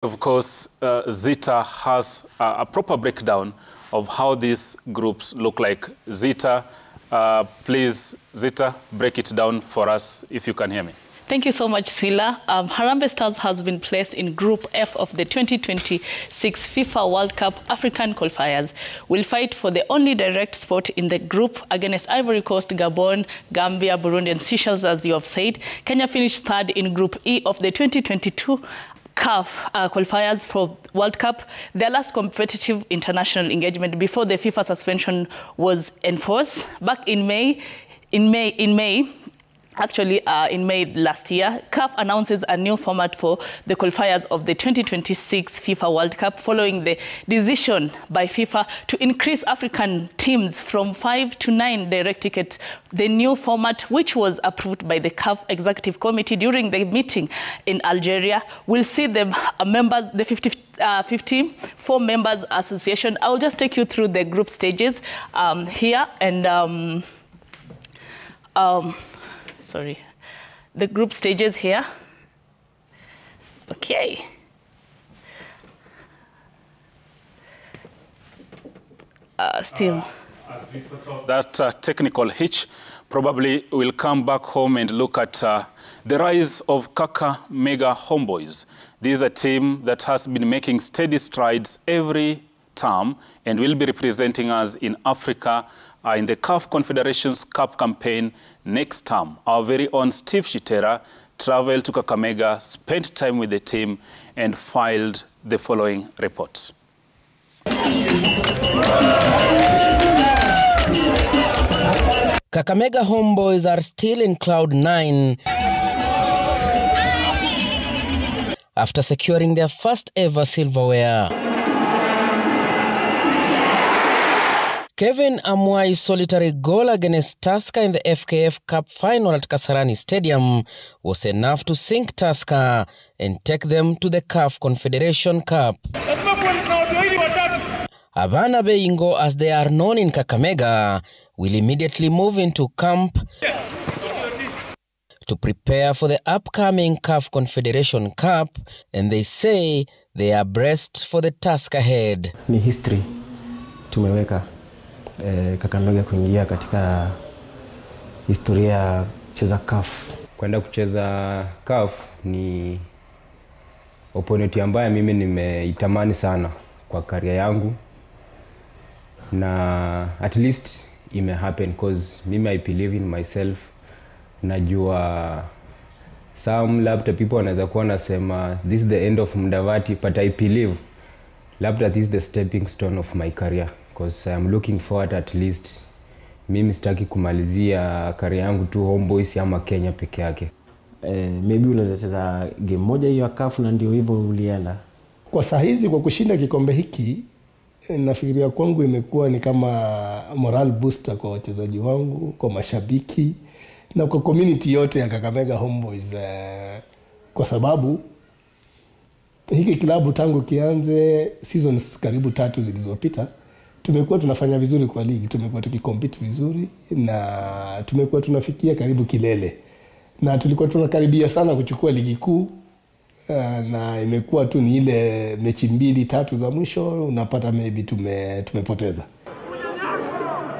Of course, Zita has a proper breakdown of how these groups look like. Zita, please, Zita, break it down for us if you can hear me. Thank you so much, Swila. Harambee Stars has been placed in Group F of the 2026 FIFA World Cup African qualifiers. Will fight for the only direct spot in the group against Ivory Coast, Gabon, Gambia, Burundi and Seychelles, as you have said. Kenya finished third in Group E of the 2022 CAF qualifiers for World Cup, their last competitive international engagement before the FIFA suspension was enforced back in May. In May last year, CAF announces a new format for the qualifiers of the 2026 FIFA World Cup following the decision by FIFA to increase African teams from 5 to 9 direct tickets. The new format, which was approved by the CAF Executive Committee during the meeting in Algeria, will see the members, the 54 members association. I will just take you through the group stages here and the group stages here. Okay. Still. As we sort of that technical hitch, probably we'll come back home and look at the rise of Kakamega Homeboys. This is a team that has been making steady strides every term and will be representing us in Africa in the CAF Confederations Cup campaign next term. Our very own Steve Shitera traveled to Kakamega, spent time with the team and filed the following report. Kakamega Homeboys are still in cloud 9 after securing their first ever silverware. Kevin Amwai's solitary goal against Tusker in the FKF Cup final at Kasarani Stadium was enough to sink Tusker and take them to the CAF Confederation Cup. Abana Beingo, as they are known in Kakamega, will immediately move into camp to prepare for the upcoming CAF Confederation Cup, and they say they are braced for the task ahead. Ni history tumeweka Kakamega kuingia katika historia ya kucheza CAF. Kwenda kucheza CAF ni opportunity ambayo mimi nimeitamani sana kwa career yangu, na at least it may happen because mimi I believe in myself. Najua some labda people wanaweza kuwa nasema this is the end of Mudavadi, but I believe labda this is the stepping stone of my career, because I am looking forward at least mimi sitaki kumalizia career yangu tu Homeboys ama Kenya peke yake. Maybe unaweza cheza game moja hiyo ya CAF na ndio hivyo ulienda. Kwa saa hizi kwa kushinda kikombe hiki nafikiria kwangu imekuwa ni kama moral booster kwa wachezaji wangu, kwa mashabiki na kwa community yote ya Kakamega Homeboys, kwa sababu hiki klabu tangu kianze seasons karibu 3 zilizopita tumekuwa tunafanya vizuri kwa ligi, tumekuwa tukikompete vizuri na tumekuwa tunafikia karibu kilele, na tulikuwa tunakaribia sana kuchukua ligi kuu, na imekuwa tu ni ile mechi 2-3 za mwisho unapata maybe tumepoteza.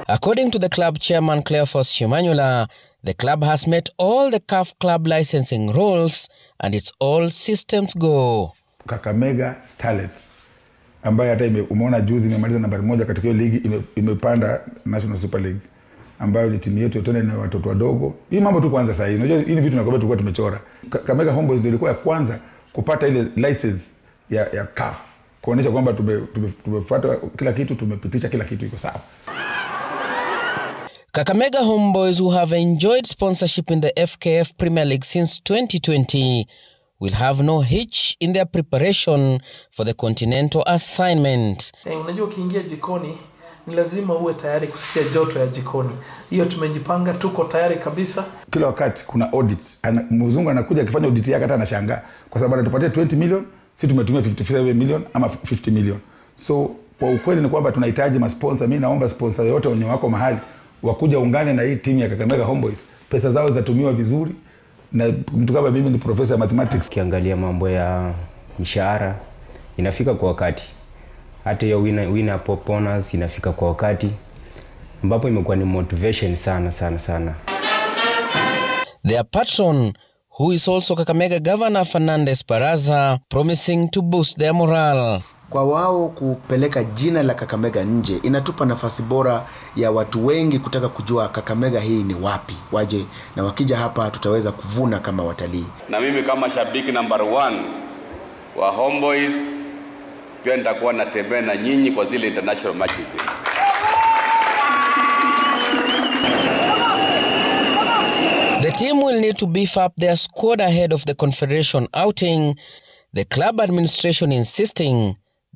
According to the club chairman Cleophas Shimanyula, the club has met all the CAF club licensing rules and it's all systems go. Kakamega Starlets ambayo hata umeona juzi imemaliza nambari 1 katika hiyo ligi, imepanda National Super League ambayo ni timu yetu yote na watoto wadogo. Hii mambo tu kwanza sasa hivi. Unajua hii vitu tunakwambia tulikuwa tumechora. Kakamega Homeboys ndio ilikuwa ya kwanza kupata ile license ya CAF, kuonesha kwamba tumefuata kila kitu, tumepitisha kila kitu iko sawa. Kakamega Homeboys, who have enjoyed sponsorship in the FKF Premier League since 2020, will have no hitch in their preparation for the continental assignment. Unajua ukiingia jikoni ni lazima uwe tayari kusikia joto ya jikoni. Hiyo tumejipanga, tuko tayari kabisa. Kila wakati kuna audit. Mzungu anakuja akifanya audit yake hata anashangaa kwa sababu anatupatia 20 million, sisi tumetumia 57 million ama 50 million. So kwa ukweli ni kwamba tunahitaji masponsor. Mimi naomba sponsor yote wenye wako mahali wakuja ungane na hii timu ya Kakamega Homeboys. Pesa zao zatumiwa vizuri, na mtu kama mimi ni professor ya mathematics. Kiangalia mambo ya mishahara inafika kwa wakati. Hata hiyo winner pop honors inafika kwa wakati, ambapo imekuwa ni motivation sana. Their patron, who is also Kakamega Governor Fernandez Baraza, promising to boost their morale. Kwa wao kupeleka jina la Kakamega nje inatupa nafasi bora ya watu wengi kutaka kujua Kakamega hii ni wapi, waje na wakija hapa tutaweza kuvuna kama watalii. Na mimi kama shabiki number 1 wa Homeboys pia nitakuwa natembea na nyinyi kwa zile international matches. The team will need to beef up their squad ahead of the Confederation outing, the club administration insisting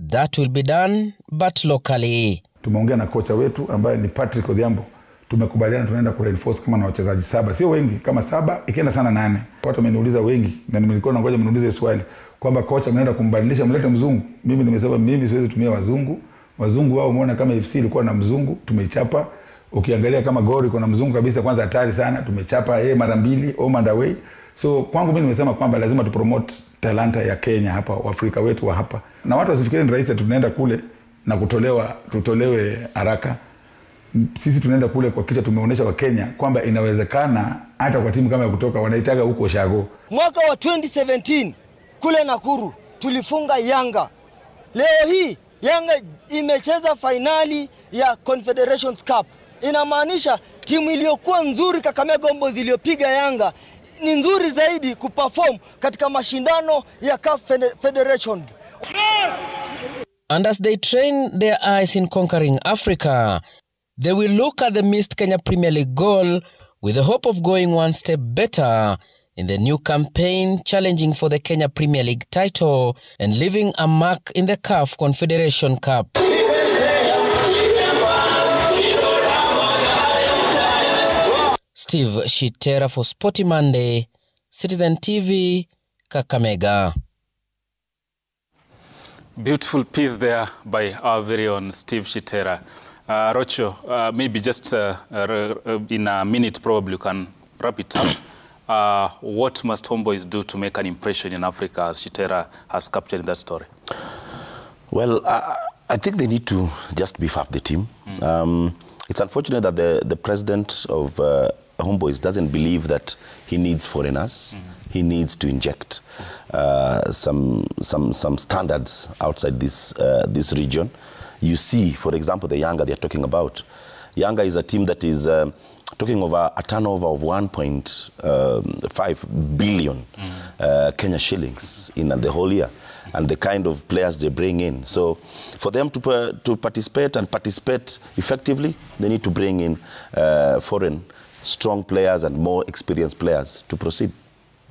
that will be done but locally. Tumeongea na kocha wetu ambaye ni Patrick Odhiambo. Tumekubaliana tunaenda ku reinforce kama na wachezaji 7, sio wengi, kama 7 ikienda sana 8. Watu wameniuliza wengi na nilikuwa nangoja mniulize swali kwamba kocha mnaenda kumbadilisha mlete mzungu. Mimi nimesema mimi siwezi tumia wazungu. Wazungu wao umeona kama FC ilikuwa na mzungu, tumeichapa. Ukiangalia kama Gori kuna mzungu kabisa, kwanza hatari sana, tumechapa yeye mara 2 home and away. So kwangu mimi nimesema kwamba lazima tupromote talanta ya Kenya hapa, Waafrika wetu wa hapa. Na watu wasifikiri ni rahisi tunaenda kule na tutolewe haraka. Sisi tunaenda kule kwa kicha tumeonyesha wa Kenya kwamba inawezekana hata kwa timu kama ya kutoka wanaitaga huko Shago. Mwaka wa 2017 kule Nakuru tulifunga Yanga. Leo hii Yanga imecheza finali ya Confederations Cup. Inamaanisha timu iliyokuwa nzuri Kakamega Homeboyz iliyopiga Yanga ni nzuri zaidi kuperform katika mashindano ya CAF Federations. And as they train their eyes in conquering Africa, they will look at the missed Kenya Premier League goal with the hope of going one step better in the new campaign, challenging for the Kenya Premier League title and leaving a mark in the CAF Confederation Cup. Steve Shitera for Sporty Monday, Citizen TV, Kakamega. Beautiful piece there by our very own Steve Shitera. Rocho, maybe just in a minute probably you can wrap it up. What must Homeboyz do to make an impression in Africa, as Shitera has captured in that story? Well, I think they need to just beef up the team. It's unfortunate that the president of Homeboyz doesn't believe that he needs foreigners. He needs to inject some standards outside this region. You see, for example, the Yanga they're talking about. Yanga is a team that is talking over a turnover of 1.5 billion Kenya shillings in the whole year, and the kind of players they bring in. So for them to participate effectively, they need to bring in foreign strong players and more experienced players to proceed.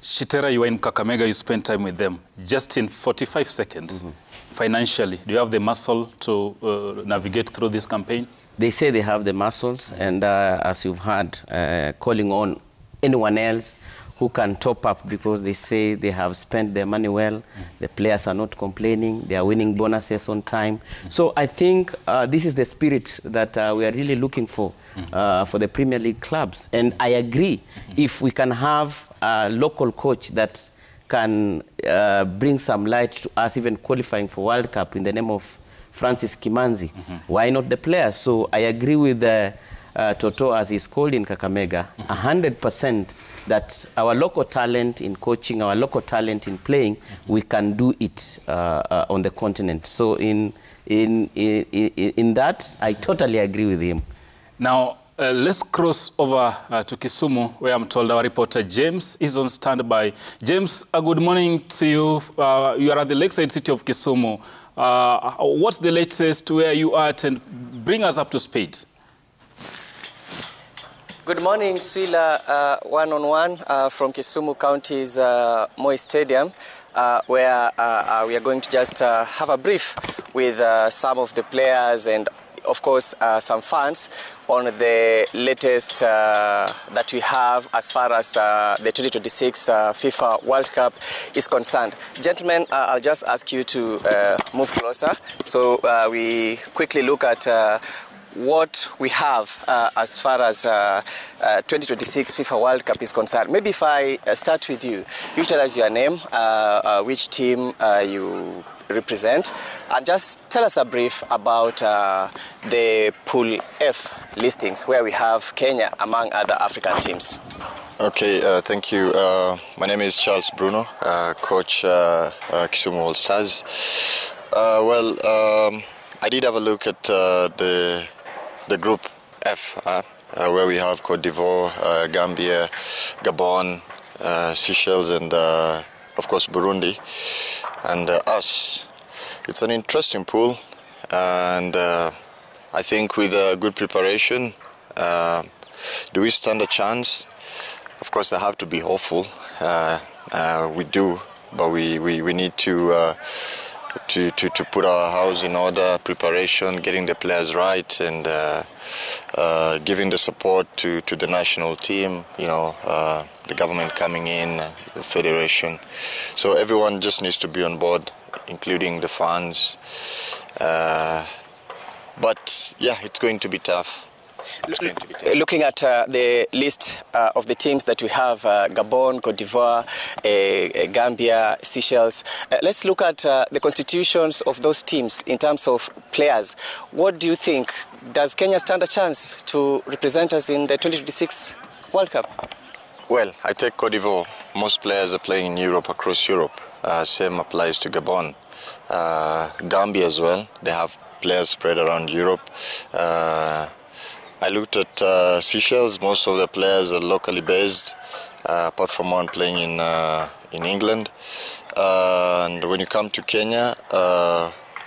Shitera, you were in Kakamega, you spent time with them. Just in 45 seconds, financially, do you have the muscle to navigate through this campaign? They say they have the muscles, and as you've heard, calling on anyone else who can top up, because they say they have spent their money well. The players are not complaining. They are winning bonuses on time. So I think this is the spirit that we are really looking for the Premier League clubs. And I agree, if we can have a local coach that can bring some light to us even qualifying for World Cup in the name of Francis Kimanzi, why not the players? So I agree with Toto, as he's called in Kakamega, 100% that our local talent in coaching, our local talent in playing, we can do it on the continent. So in that, I totally agree with him. Now, let's cross over to Kisumu, where I'm told our reporter James is on standby. James, good morning to you. You are at the lakeside city of Kisumu. What's the latest, where you are at, and bring us up to speed? Good morning, Swila. One-on-one from Kisumu County's Moi Stadium, where we are going to just have a brief with some of the players and, of course, some fans on the latest that we have as far as the 2026 FIFA World Cup is concerned. Gentlemen, I'll just ask you to move closer so we quickly look at what we have as far as 2026 FIFA World Cup is concerned. Maybe if I start with you, you tell us your name, which team you represent. And just tell us a brief about the Pool F listings, where we have Kenya among other African teams. Okay, thank you. My name is Charles Bruno, coach Kisumu All Stars. I did have a look at the Group F, where we have Cote d'Ivoire, Gambia, Gabon, Seychelles, and of course Burundi, and us. It's an interesting pool, and I think with good preparation, do we stand a chance? Of course, I have to be hopeful. We do, but we need to put our house in order, preparation, getting the players right, and giving the support to the national team. You know, the government coming in, the federation. So everyone just needs to be on board, including the fans. But yeah, it's going to be tough. Looking at the list of the teams that we have, Gabon, Cote d'Ivoire, Gambia, Seychelles, let's look at the constitutions of those teams in terms of players. What do you think? Does Kenya stand a chance to represent us in the 2026 World Cup? Well, I take Cote d'Ivoire. Most players are playing in Europe, across Europe. Same applies to Gabon. Gambia as well. They have players spread around Europe. I looked at Seychelles. Most of the players are locally based, apart from one playing in England. And when you come to Kenya,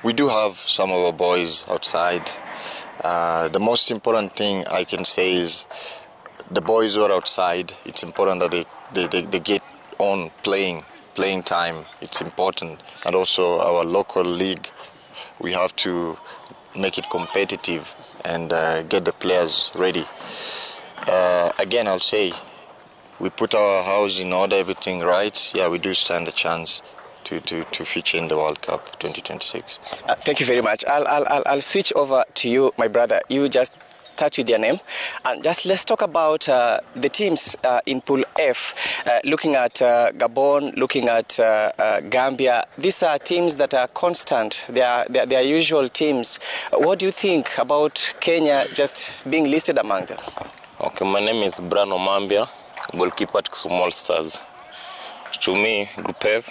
we do have some of our boys outside. The most important thing I can say is the boys who are outside, it's important that they get on playing time. It's important. And also our local league, we have to make it competitive and get the players ready. Again, I'll say, we put our house in order, everything right. Yeah, we do stand a chance to feature in the World Cup 2026. Thank you very much. I'll switch over to you, my brother. You just touch with your name, and just let's talk about the teams in Pool F. Looking at Gabon, looking at Gambia, these are teams that are constant. They are usual teams. What do you think about Kenya just being listed among them? Okay, my name is Brano Mambia, goalkeeper at Kisumu All Stars. To me, Group F,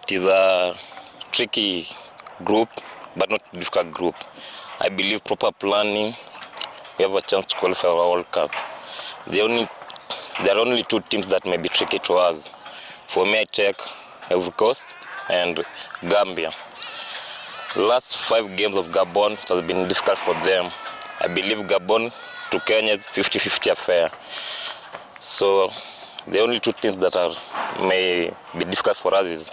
it is a tricky group, but not a difficult group. I believe proper planning, we have a chance to qualify for our World Cup. There are only two teams that may be tricky to us. For me, I take Ivory Coast and Gambia. Last 5 games of Gabon has been difficult for them. I believe Gabon to Kenya is 50-50 affair. So the only two teams that may be difficult for us is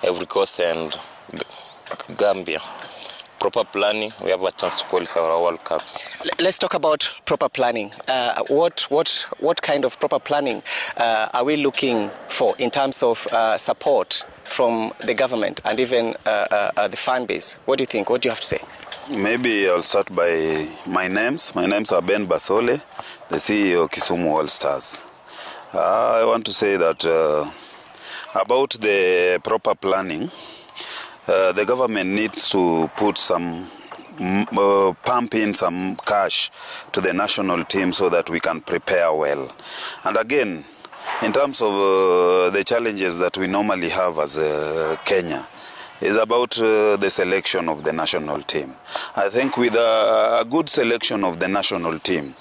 Ivory Coast and Gambia. Proper planning, we have a chance to qualify for our World Cup. Let's talk about proper planning. What kind of proper planning are we looking for in terms of support from the government and even the fan base? What do you think? What do you have to say? Maybe I'll start by my names. My names are Ben Basole, the CEO of Kisumu All Stars. I want to say that about the proper planning, the government needs to put some, pump in some cash to the national team so that we can prepare well. And again, in terms of the challenges that we normally have as Kenya, is about the selection of the national team. I think with a good selection of the national team,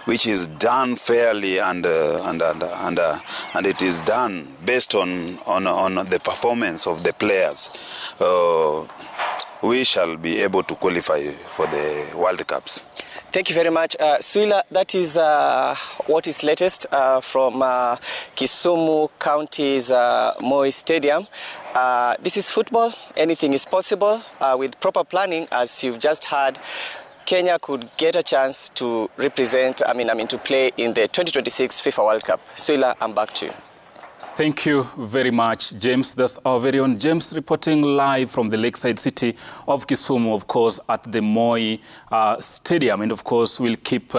which is done fairly and it is done based on the performance of the players, we shall be able to qualify for the World Cups. Thank you very much. Suila, that is what is latest from Kisumu County's Moi Stadium. This is football. Anything is possible. With proper planning, as you've just heard, Kenya could get a chance to represent, to play in the 2026 FIFA World Cup. Suila, I'm back to you. Thank you very much, James. That's our very own James reporting live from the lakeside city of Kisumu, of course, at the Moi Stadium. And of course, we'll keep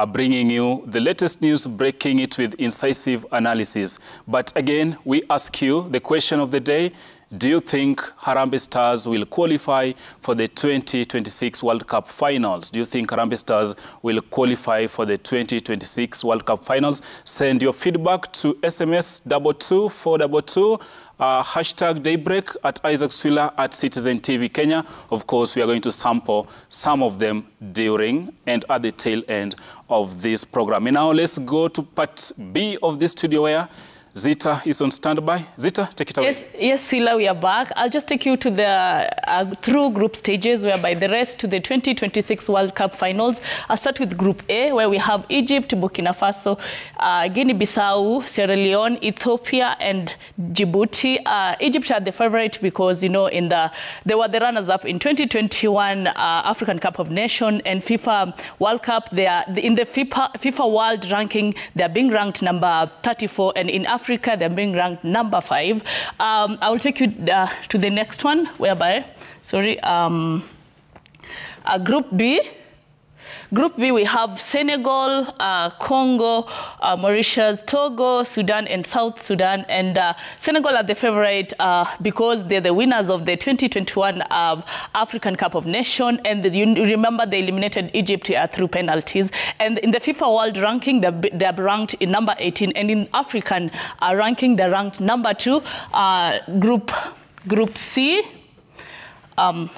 bringing you the latest news, breaking it with incisive analysis. But again, we ask you the question of the day. Do you think Harambee Stars will qualify for the 2026 World Cup finals? Do you think Harambee Stars will qualify for the 2026 World Cup finals? Send your feedback to SMS 22422, hashtag Daybreak, at Isaac Swila, at Citizen TV Kenya. Of course, we are going to sample some of them during and at the tail end of this program. And now let's go to part B of this studio where Zita is on standby. Zita, take it away. Yes, Sila, we are back. I'll just take you to the through group stages, whereby the rest to the 2026 World Cup finals. I'll start with Group A, where we have Egypt, Burkina Faso, Guinea-Bissau, Sierra Leone, Ethiopia, and Djibouti. Egypt are the favorite because, you know, they were the runners-up in 2021 African Cup of Nations and FIFA World Cup. They are in the FIFA World ranking. They are being ranked number 34, and in Africa, they're being ranked number 5. I will take you to the next one, whereby, Group B. Group B, we have Senegal, Congo, Mauritius, Togo, Sudan, and South Sudan. And Senegal are the favorite because they're the winners of the 2021 African Cup of Nations. And you remember they eliminated Egypt through penalties. And in the FIFA World ranking, they're ranked in number 18. And in African ranking, they're ranked number 2. Group C.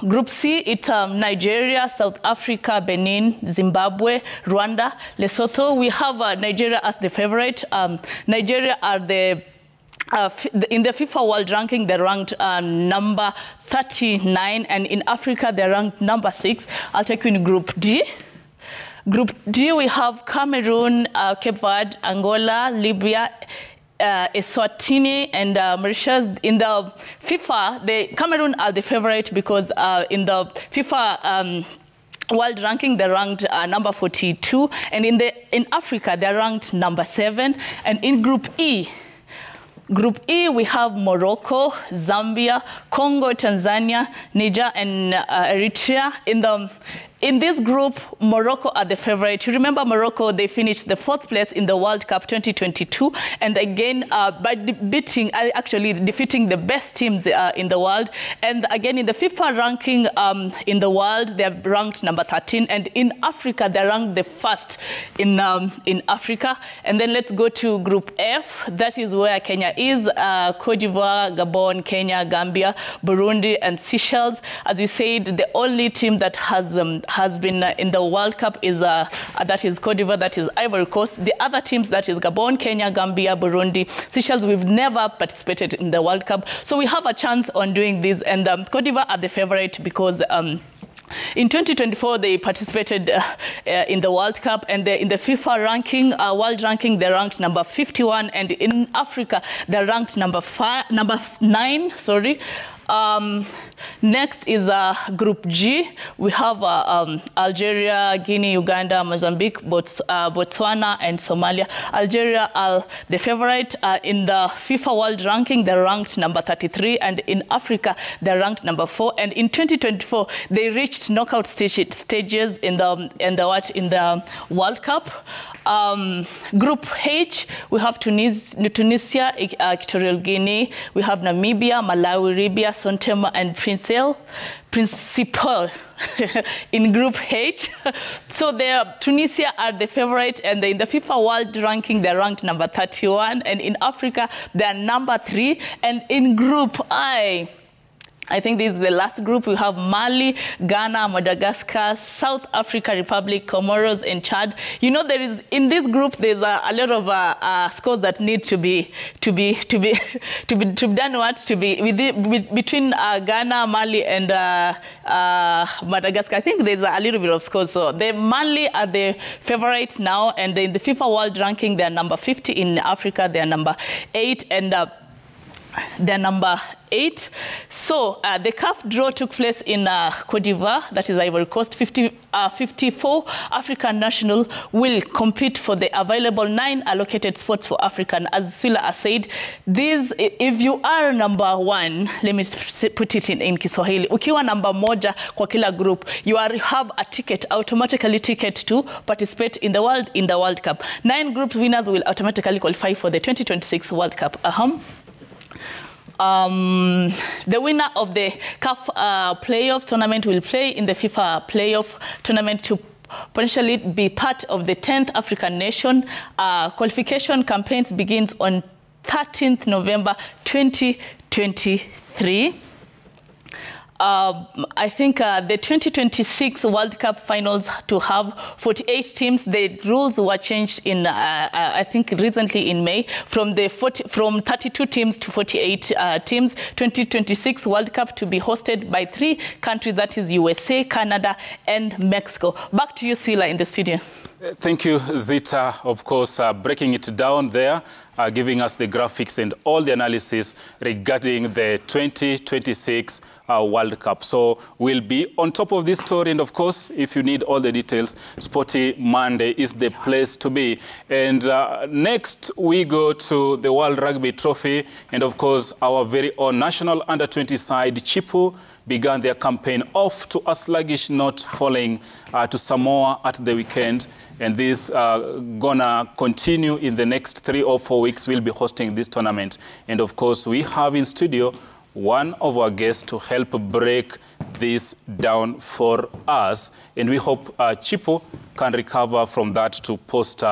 Group C, it's Nigeria, South Africa, Benin, Zimbabwe, Rwanda, Lesotho. We have Nigeria as the favorite. Nigeria are in the FIFA World ranking, they're ranked number 39, and in Africa, they're ranked number 6. I'll take you in Group D. Group D, we have Cameroon, Cape Verde, Angola, Libya, Eswatini, and Mauritius. In the FIFA, Cameroon are the favorite because in the FIFA World ranking, they're ranked number 42, and in Africa, they're ranked number 7. And in Group E, we have Morocco, Zambia, Congo, Tanzania, Niger, and Eritrea. In this group, Morocco are the favorite. You remember Morocco, they finished the 4th place in the World Cup 2022. And again, by defeating the best teams in the world. And again, in the FIFA ranking in the world, they're ranked number 13. And in Africa, they're ranked the 1st in Africa. And then let's go to Group F. That is where Kenya is. Cote d'Ivoire, Gabon, Kenya, Gambia, Burundi, and Seychelles. As you said, the only team that has been in the World Cup is that is Cote d'Ivoire, that is Ivory Coast. The other teams, that is Gabon, Kenya, Gambia, Burundi, Seychelles, we've never participated in the World Cup. So we have a chance on doing this, and Cote d'Ivoire are the favorite because in 2024, they participated in the World Cup, and in the FIFA ranking, world ranking, they're ranked number 51, and in Africa, they're ranked number 9. Next is Group G. We have Algeria, Guinea, Uganda, Mozambique, Botswana, and Somalia. Algeria are the favorite. In the FIFA World ranking, they're ranked number 33, and in Africa, they're ranked number 4. And in 2024, they reached knockout stages in the World Cup. Group H, we have Tunisia, Equatorial Guinea, we have Namibia, Malawi, Libya, São Tomé, and Principe in Group H. So Tunisia are the favorite, and in the FIFA World ranking, they're ranked number 31, and in Africa, they're number 3. And in Group I think this is the last group. We have Mali, Ghana, Madagascar, South Africa Republic, Comoros, and Chad. You know, in this group there's a lot of scores that need to be between Ghana, Mali, and Madagascar. I think there's a little bit of scores. So the Mali are the favorite now, and in the FIFA World ranking they're number 50. In Africa they're number 8, and they're number 8. So the CAF draw took place in Cote d'Ivoire, that is Ivory Coast. 54 African nationals will compete for the available 9 allocated spots for African. As Sula said, if you are number 1, let me put it in Kiswahili. Ukiwa number moja kwa kila group, you have a ticket, automatically ticket to participate in the World Cup. 9 group winners will automatically qualify for the 2026 World Cup. The winner of the CAF playoffs tournament will play in the FIFA playoff tournament to potentially be part of the 10th African nation. Qualification campaigns begins on 13th November 2023. I think the 2026 World Cup finals to have 48 teams. The rules were changed in, I think, recently in May, from 32 teams to 48 teams. 2026 World Cup to be hosted by 3 countries, that is USA, Canada, and Mexico. Back to you, Swila, in the studio. Thank you, Zita, of course, breaking it down there, giving us the graphics and all the analysis regarding the 2026 World Cup. So we'll be on top of this story. And of course, if you need all the details, Sporty Monday is the place to be. And next, we go to the World Rugby Trophy. And of course, our very own national under-20 side, Chipu, began their campaign off to a sluggish note, falling to Samoa at the weekend. And this gonna continue in the next 3 or 4 weeks. We'll be hosting this tournament. And of course, we have in studio one of our guests to help break this down for us. And we hope Chipo can recover from that to post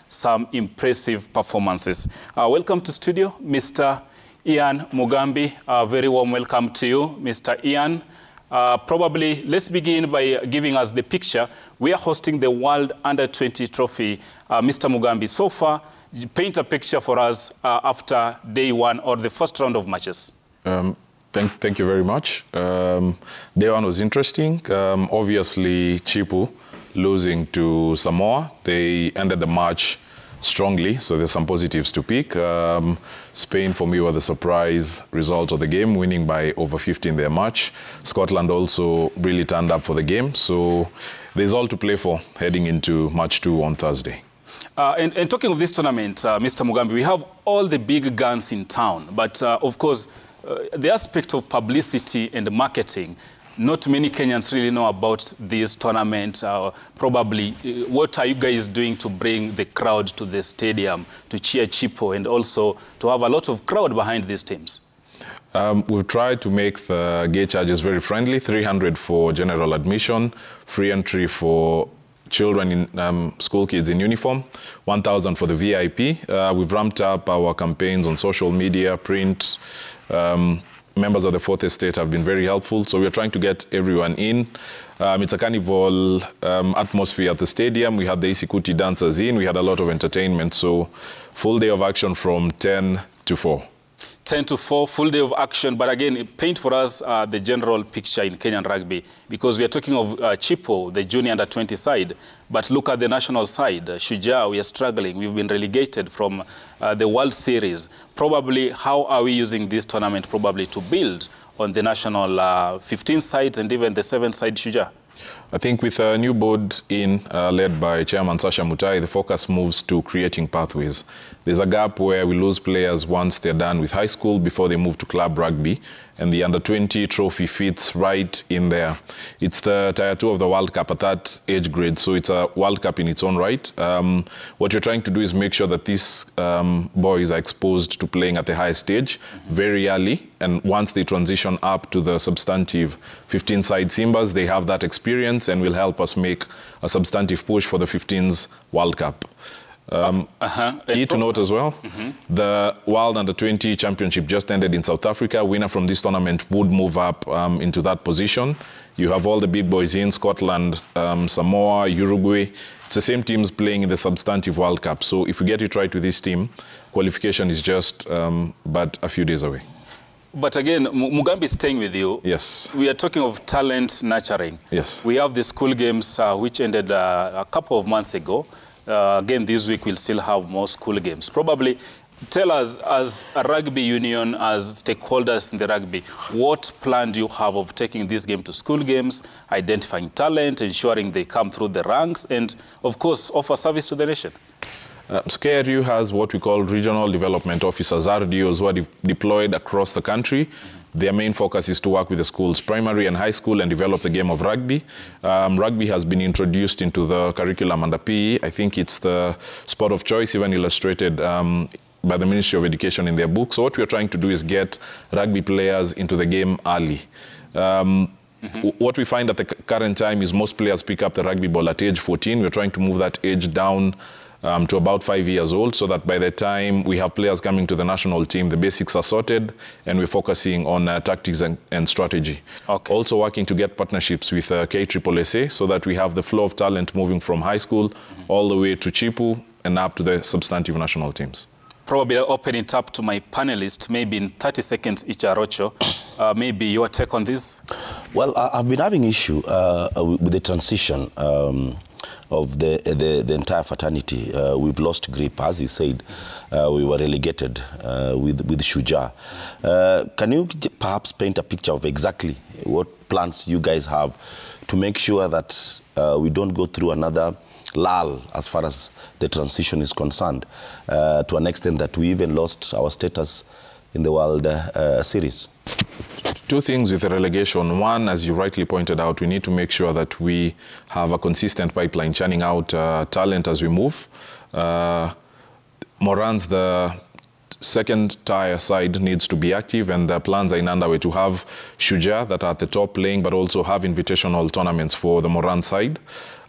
some impressive performances. Welcome to studio, Mr. Ian Mugambi. Very warm welcome to you, Mr. Ian. Probably let's begin by giving us the picture. We are hosting the World Under-20 Trophy. Mr. Mugambi, so far, paint a picture for us after day 1 or the first round of matches. Thank you very much. Day 1 was interesting. Obviously, Chipu losing to Samoa. They ended the match strongly, so there's some positives to pick. Spain, for me, were the surprise result of the game, winning by over 50 in their match. Scotland also really turned up for the game, so there's all to play for heading into match 2 on Thursday. And talking of this tournament, Mr. Mugambi, we have all the big guns in town, but of course, the aspect of publicity and marketing, not many Kenyans really know about this tournament. Probably, what are you guys doing to bring the crowd to the stadium to cheer Chipo and also to have a lot of crowd behind these teams? We've tried to make the gate charges very friendly, 300 for general admission, free entry for children in school kids in uniform, 1,000 for the VIP. We've ramped up our campaigns on social media, print. Members of the Fourth Estate have been very helpful, so we're trying to get everyone in. It's a carnival atmosphere at the stadium. We had the Isikuti dancers in. We had a lot of entertainment, so full day of action from 10 to 4. 10 to 4, full day of action. But again, paint for us the general picture in Kenyan rugby, because we are talking of Chipo, the junior under-20 side. But look at the national side. Shujaa, we are struggling. We've been relegated from the World Series. Probably, how are we using this tournament probably to build on the national 15 sides and even the 7 side Shujaa? I think with a new board led by Chairman Sasha Mutai, the focus moves to creating pathways. There's a gap where we lose players once they're done with high school before they move to club rugby, and the under-20 trophy fits right in there. It's the Tier 2 of the World Cup at that age grade, so it's a World Cup in its own right. What you're trying to do is make sure that these boys are exposed to playing at the highest stage very early, and once they transition up to the substantive 15-side Simbas, they have that experience and will help us make a substantive push for the 15s World Cup. Key to note as well, the World Under-20 Championship just ended in South Africa. Winner from this tournament would move up into that position. You have all the big boys in Scotland, Samoa, Uruguay. It's the same teams playing in the substantive World Cup. So if we get it right with this team, qualification is just but a few days away. But again, Mugambi is staying with you. Yes. We are talking of talent nurturing. Yes. We have the school games which ended a couple of months ago. Again, this week we'll still have more school games. Probably tell us, as a rugby union, as stakeholders in the rugby, what plan do you have of taking this game to school games, identifying talent, ensuring they come through the ranks, and, of course, offer service to the nation? So KRU has what we call regional development officers, RDOs, who are deployed across the country. Their main focus is to work with the schools, primary and high school, and develop the game of rugby. Rugby has been introduced into the curriculum under PE. I think it's the sport of choice, even illustrated by the Ministry of Education in their book. So what we're trying to do is get rugby players into the game early. What we find at the current time is most players pick up the rugby ball at age 14. We're trying to move that age down to about 5 years old, so that by the time we have players coming to the national team, the basics are sorted and we're focusing on tactics and strategy. Okay. Also working to get partnerships with KSSSA so that we have the flow of talent moving from high school all the way to Chipu and up to the substantive national teams. Probably I'll open it up to my panelists, maybe in 30 seconds each, Arocho. Maybe your take on this? Well, I've been having issue with the transition of the entire fraternity. We've lost grip, as he said. We were relegated with Shujaa. Can you perhaps paint a picture of exactly what plans you guys have to make sure that we don't go through another lull as far as the transition is concerned, to an extent that we even lost our status in the World Series? Two things with the relegation. One, as you rightly pointed out, we need to make sure that we have a consistent pipeline churning out talent as we move. Morans, the second tier side, needs to be active, and the plans are in underway to have Shujaa that are at the top playing, but also have invitational tournaments for the Moran side.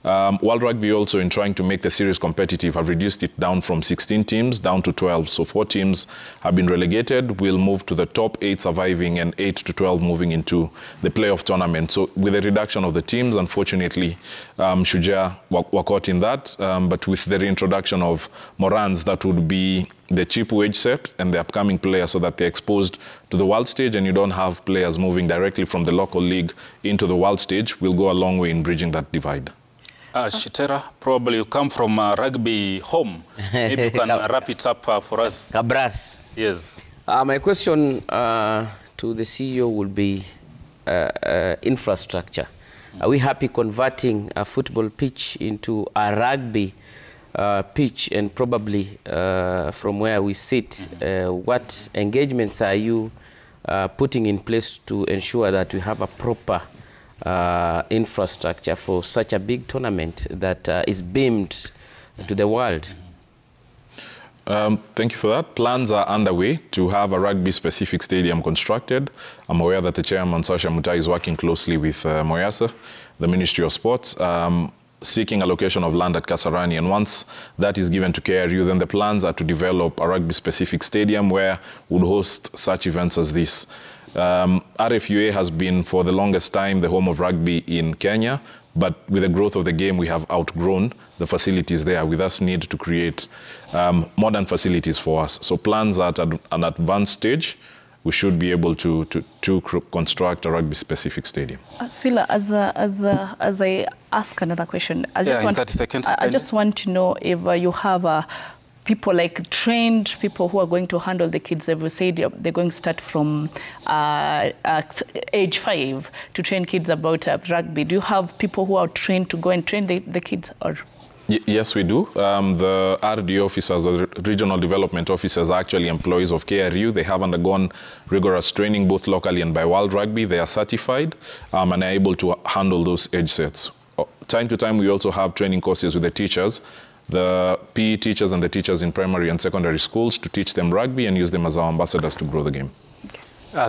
World Rugby also, in trying to make the series competitive, have reduced it down from 16 teams down to 12. So 4 teams have been relegated. We'll move to the top 8 surviving and 8 to 12 moving into the playoff tournament. So with the reduction of the teams, unfortunately, Shujaa were caught in that. But with the reintroduction of Morans, that would be the Chipu age set and the upcoming players, so that they're exposed to the world stage and you don't have players moving directly from the local league into the world stage, will go a long way in bridging that divide. Shitera, probably you come from rugby home. Maybe you can wrap it up for us. Cabras. Yes. My question to the CEO will be infrastructure. Are we happy converting a football pitch into a rugby pitch? And probably from where we sit, what engagements are you putting in place to ensure that we have a proper infrastructure for such a big tournament that is beamed to the world? Thank you for that. Plans are underway to have a rugby-specific stadium constructed. I'm aware that the chairman, Sasha Mutai, is working closely with Moyasa, the Ministry of Sports, seeking allocation of land at Kasarani. And once that is given to KRU, then the plans are to develop a rugby-specific stadium where would host such events as this. RFUA has been for the longest time the home of rugby in Kenya, but with the growth of the game, we have outgrown the facilities there. We thus need to create modern facilities for us. So plans are at an advanced stage. We should be able to construct a rugby-specific stadium. Swila, as I ask another question, I just want to know if you have people like trained people who are going to handle the kids. They've said they're going to start from age 5 to train kids about rugby. Do you have people who are trained to go and train the kids? Or? Yes, we do. The RD officers, or regional development officers, are actually employees of KRU. They have undergone rigorous training both locally and by World Rugby. They are certified and are able to handle those age sets. Time to time, we also have training courses with the teachers, the PE teachers and the teachers in primary and secondary schools, to teach them rugby and use them as our ambassadors to grow the game.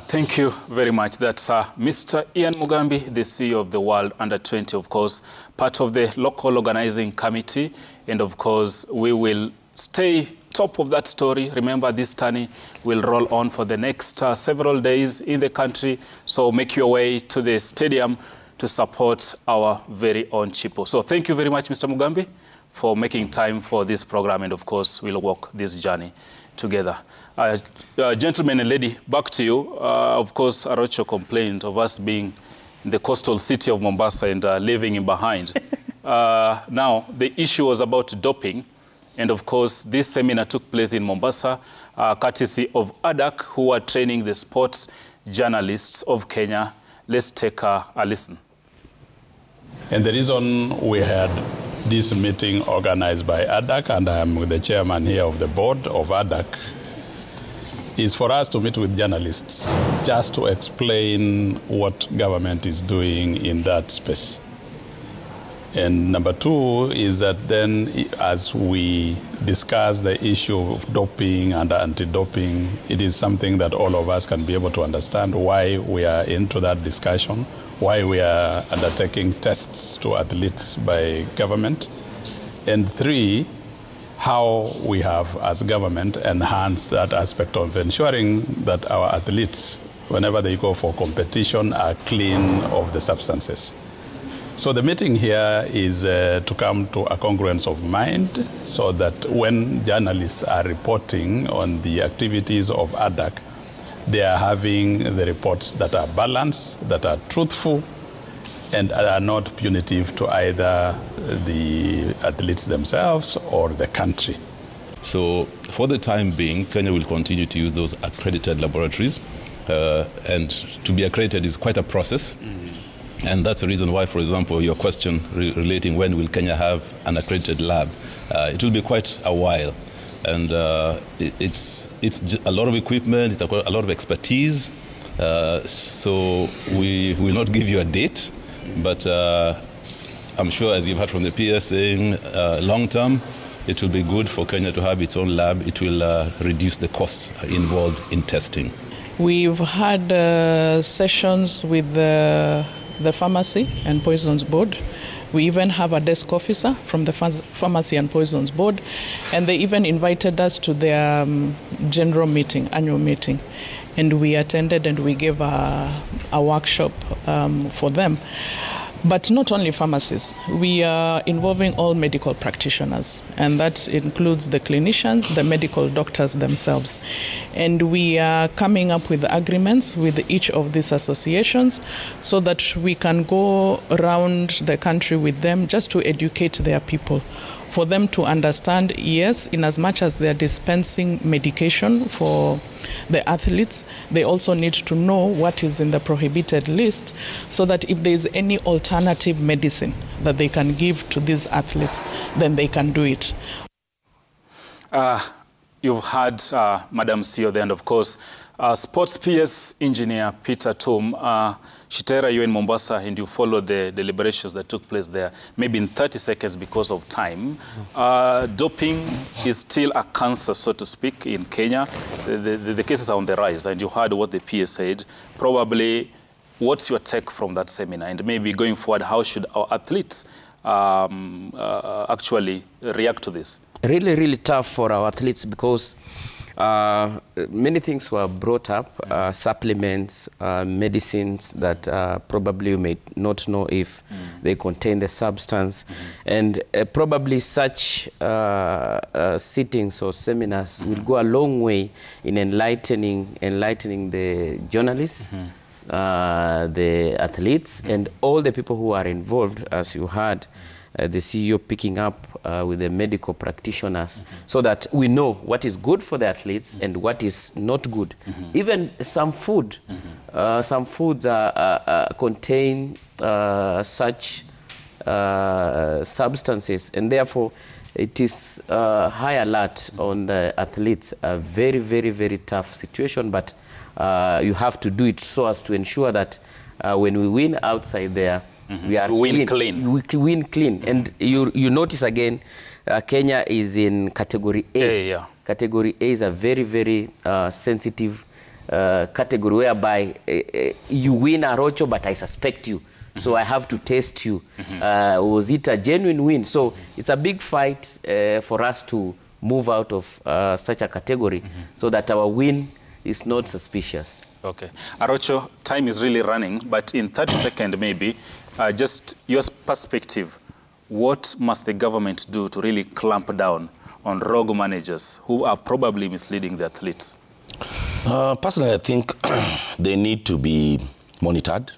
Thank you very much. That's Mr. Ian Mugambi, the CEO of the World Under-20, of course, part of the local organizing committee. And of course, we will stay top of that story. Remember, this tourney will roll on for the next several days in the country. So make your way to the stadium to support our very own Chipu. So thank you very much, Mr. Mugambi, for making time for this program. And of course, we'll walk this journey together. Gentlemen and lady, back to you. Of course, Arocho complained of us being in the coastal city of Mombasa and leaving him behind. Now, the issue was about doping. And of course, this seminar took place in Mombasa, courtesy of ADAC, who are training the sports journalists of Kenya. Let's take a listen. And the reason we had this meeting organized by ADAC, and I am the chairman here of the board of ADAC, is for us to meet with journalists just to explain what government is doing in that space. And number two is that then as we discuss the issue of doping and anti-doping, it is something that all of us can be able to understand why we are into that discussion, why we are undertaking tests to athletes by government. And three, how we have as government enhanced that aspect of ensuring that our athletes, whenever they go for competition, are clean of the substances. So the meeting here is to come to a congruence of mind so that when journalists are reporting on the activities of ADAC, they are having the reports that are balanced, that are truthful, and are not punitive to either the athletes themselves or the country. So for the time being, Kenya will continue to use those accredited laboratories. And to be accredited is quite a process. And that's the reason why, for example, your question relating when will Kenya have an accredited lab, it will be quite a while. And it's a lot of equipment, it's a lot of expertise. So we will not give you a date, but I'm sure, as you've heard from the PS saying, long term, it will be good for Kenya to have its own lab. It will reduce the costs involved in testing. We've had sessions with the Pharmacy and Poisons Board. We even have a desk officer from the Pharmacy and Poisons Board, and they even invited us to their general meeting, annual meeting, and we attended and we gave a workshop for them. But not only pharmacists, we are involving all medical practitioners, and that includes the clinicians, the medical doctors themselves. And we are coming up with agreements with each of these associations so that we can go around the country with them just to educate their people, for them to understand, yes, in as much as they're dispensing medication for the athletes, they also need to know what is in the prohibited list so that if there's any alternative medicine that they can give to these athletes, then they can do it. You've had Madam CEO there, and of course, sports PS engineer Peter Tom. Shitera, you're in Mombasa and you followed the deliberations that took place there, maybe in 30 seconds because of time. Doping is still a cancer, so to speak, in Kenya. The cases are on the rise, and you heard what the PS said. Probably, what's your take from that seminar? And maybe going forward, how should our athletes actually react to this? Really, really tough for our athletes because many things were brought up, supplements, medicines that probably you may not know if they contain the substance. And probably such sittings or seminars will go a long way in enlightening the journalists, the athletes, and all the people who are involved, as you heard. The CEO picking up with the medical practitioners so that we know what is good for the athletes and what is not good. Even some food, some foods contain such substances, and therefore it is high alert on the athletes. A very, very, very tough situation, but you have to do it so as to ensure that when we win outside there, we are clean. We win clean. And you notice again, Kenya is in category A. Category A is a very, very sensitive category whereby you win a Rocho, but I suspect you. So I have to test you. Was it a genuine win? So it's a big fight for us to move out of such a category so that our win is not suspicious. Okay. Arocho, time is really running, but in 30 seconds maybe, just your perspective, what must the government do to really clamp down on rogue managers who are probably misleading the athletes? Personally, I think they need to be monitored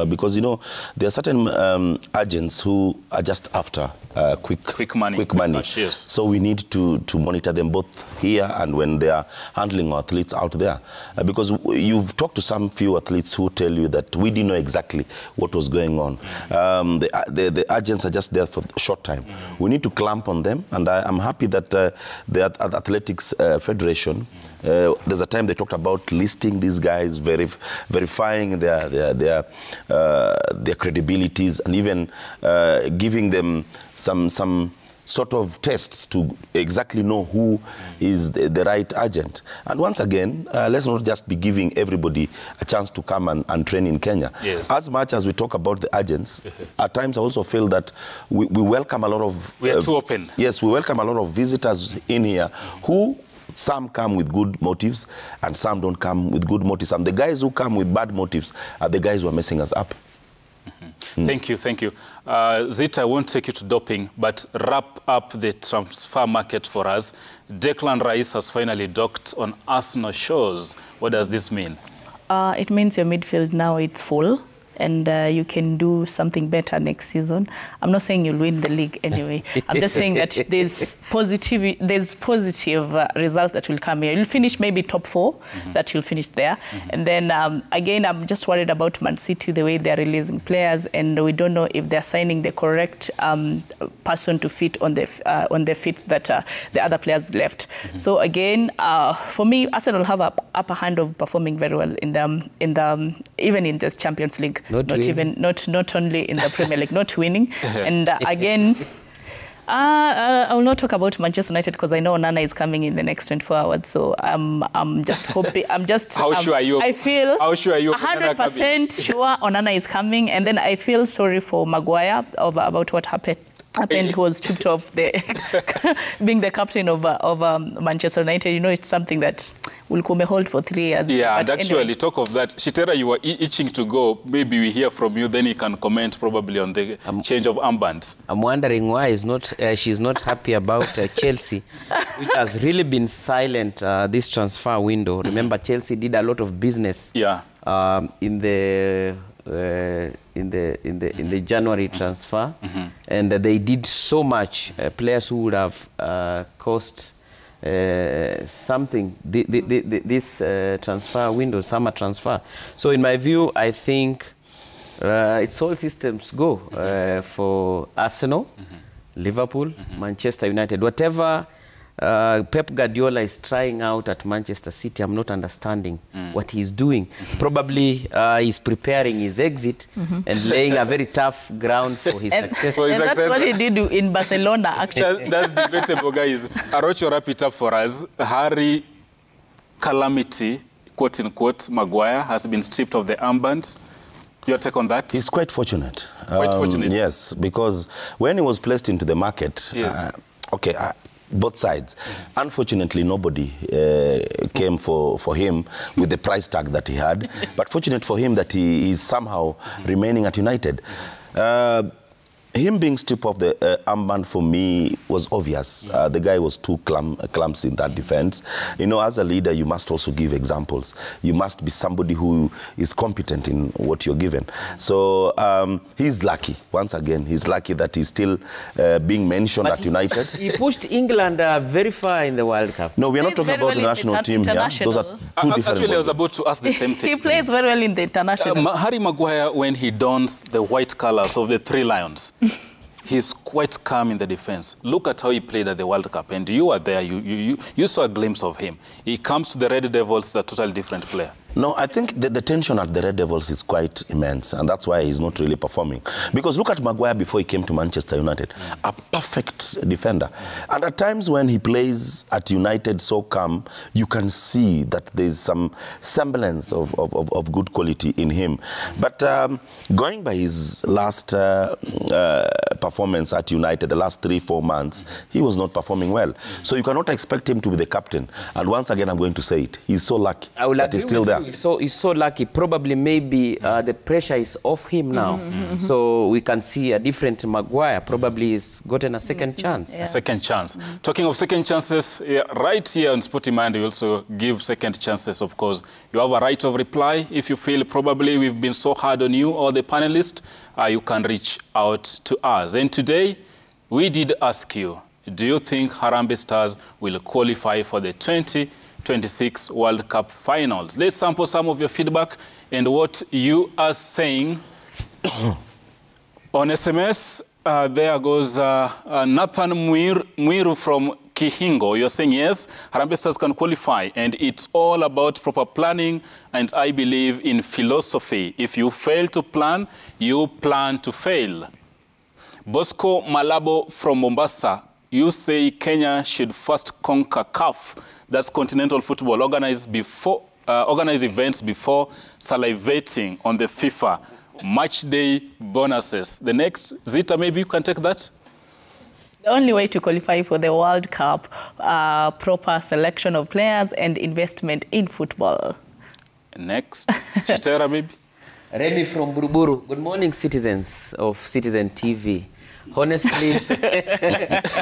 because, you know, there are certain agents who are just after quick money. Yes. So we need to monitor them both here and when they are handling our athletes out there. Because you've talked to some few athletes who tell you that we didn't know exactly what was going on. The agents are just there for a short time. We need to clamp on them, and I'm happy that the Athletics Federation There's a time they talked about listing these guys, verifying their credibilities, and even giving them some sort of tests to exactly know who is the right agent. And once again, let's not just be giving everybody a chance to come and train in Kenya. Yes. As much as we talk about the agents, at times I also feel that we welcome a lot of... We are too open. Yes, we welcome a lot of visitors in here who... Some come with good motives and some don't come with good motives. And the guys who come with bad motives are the guys who are messing us up. Thank you, thank you. Zita, I won't take you to doping, but wrap up the transfer market for us. Declan Rice has finally docked on Arsenal shores. What does this mean? It means your midfield now it's full, and you can do something better next season. I'm not saying you'll win the league anyway. I'm just saying that there's positive results that will come here. You'll finish maybe top 4, that you'll finish there. And then again, I'm just worried about Man City, the way they're releasing players, and we don't know if they're signing the correct person to fit on the fits that the other players left. So again, for me, Arsenal have an upper hand of performing very well in the even in the Champions League. Not only in the Premier League, not winning. And again, I will not talk about Manchester United because I know Onana is coming in the next 24 hours. So I'm just hoping. How sure are you? I feel how sure are you? 100% sure Onana is coming, and then I feel sorry for Maguire about what happened. He was stripped of being the captain of Manchester United. You know, it's something that will come hold for 3 years. Yeah, but and actually, anyway. talk of that, Shitera, you were itching to go. Maybe we hear from you, then you can comment probably on the change of armband. I'm wondering why she's not happy about Chelsea, which has really been silent this transfer window. Remember, Chelsea did a lot of business in the January transfer, and they did so much. Players who would have cost something this transfer window, summer transfer. So in my view, I think it's all systems go for Arsenal, Liverpool, Manchester United. Whatever Pep Guardiola is trying out at Manchester City, I'm not understanding what he's doing. Probably he's preparing his exit and laying a very tough ground for his success. And that's what he did in Barcelona, actually. That's debatable, guys. Arocho, wrap it up for us. Harry Calamity, quote unquote, Maguire has been stripped of the armband. Your take on that? He's quite fortunate. Quite fortunate. Yes, because when he was placed into the market, both sides. Unfortunately, nobody came for him with the price tag that he had. But fortunate for him that he is somehow remaining at United. Him being stripped of the armband for me was obvious. The guy was too clumsy in that defense. You know, as a leader, you must also give examples. You must be somebody who is competent in what you're given. So he's lucky. Once again, he's lucky that he's still being mentioned at United. He pushed England very far in the World Cup. No, we're not talking about the national team here. Those are two different Actually, I was about to ask the same thing. He plays very well in the international. Harry Maguire, when he dons the white colors of the Three Lions, he's quite calm in the defense. Look at how he played at the World Cup, and you were there. You saw a glimpse of him. He comes to the Red Devils a totally different player. No, I think the tension at the Red Devils is quite immense, and that's why he's not really performing. Because look at Maguire before he came to Manchester United, a perfect defender. And at times when he plays at United so calm, you can see that there's some semblance of good quality in him. But going by his last performance at United, the last 3-4 months, he was not performing well. So you cannot expect him to be the captain. And once again, I'm going to say it, he's so lucky that he's still there. He's so lucky. Probably maybe the pressure is off him now. So we can see a different Maguire. Probably he's gotten a second chance. A second chance. Talking of second chances, right here on Sporty Mind, we also give second chances, of course. You have a right of reply. If you feel probably we've been so hard on you or the panelists, you can reach out to us. And today, we did ask you, do you think Harambee Stars will qualify for the 2026 World Cup finals? Let's sample some of your feedback and what you are saying. On SMS, there goes Nathan Muiru from Kihingo, you're saying yes, Harambee Stars can qualify, and it's all about proper planning, and I believe in philosophy. If you fail to plan, you plan to fail. Bosco Malabo from Mombasa, you say Kenya should first conquer CAF, that's continental football, organize events before salivating on the FIFA match day bonuses. The next, Zita, maybe you can take that? The only way to qualify for the World Cup, proper selection of players and investment in football. Next, Chitera, maybe? Remy from Buruburu. Good morning, citizens of Citizen TV. Honestly,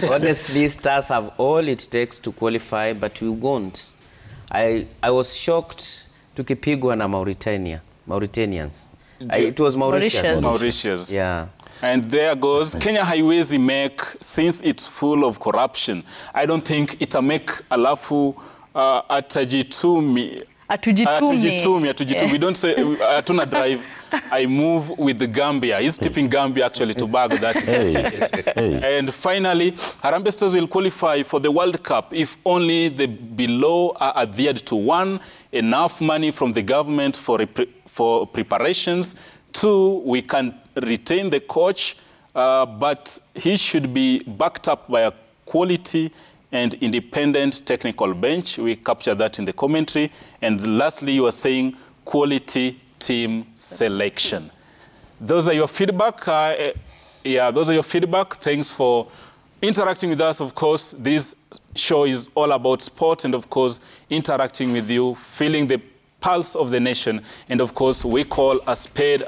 honestly, Stars have all it takes to qualify, but we won't. I was shocked tukipigwa na Mauritanians. It was Mauritius. Mauritius. Yeah. And there goes Kenya haiwezi make, since it's full of corruption. I don't think it'll make alafu atajitumi. Atujitumi. We don't say atuna drive. I move with the Gambia. He's tipping Gambia actually to bag that ticket. And finally, Harambee Stars will qualify for the World Cup if only the below are adhered to. 1, enough money from the government for preparations. 2, we can retain the coach, but he should be backed up by a quality and independent technical bench. We capture that in the commentary. And lastly, you are saying quality team selection. Those are your feedback. Those are your feedback. Thanks for interacting with us. Of course, this show is all about sport and, of course, interacting with you, feeling the pulse of the nation. And, of course, we call a spade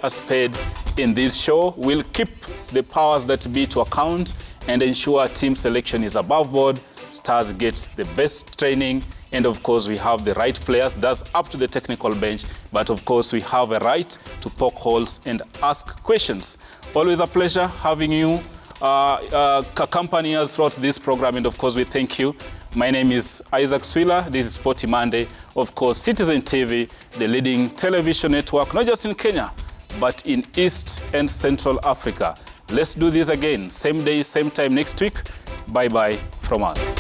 in this show. We'll keep the powers that be to account and ensure team selection is above board. Stars get the best training, and of course we have the right players. That's up to the technical bench, but of course we have a right to poke holes and ask questions. Always a pleasure having you accompany us throughout this program, and of course we thank you. My name is Isaac Swila. This is Sporty Monday. Of course, Citizen TV, the leading television network, not just in Kenya, but in East and Central Africa. Let's do this again, same day, same time next week. Bye-bye from us.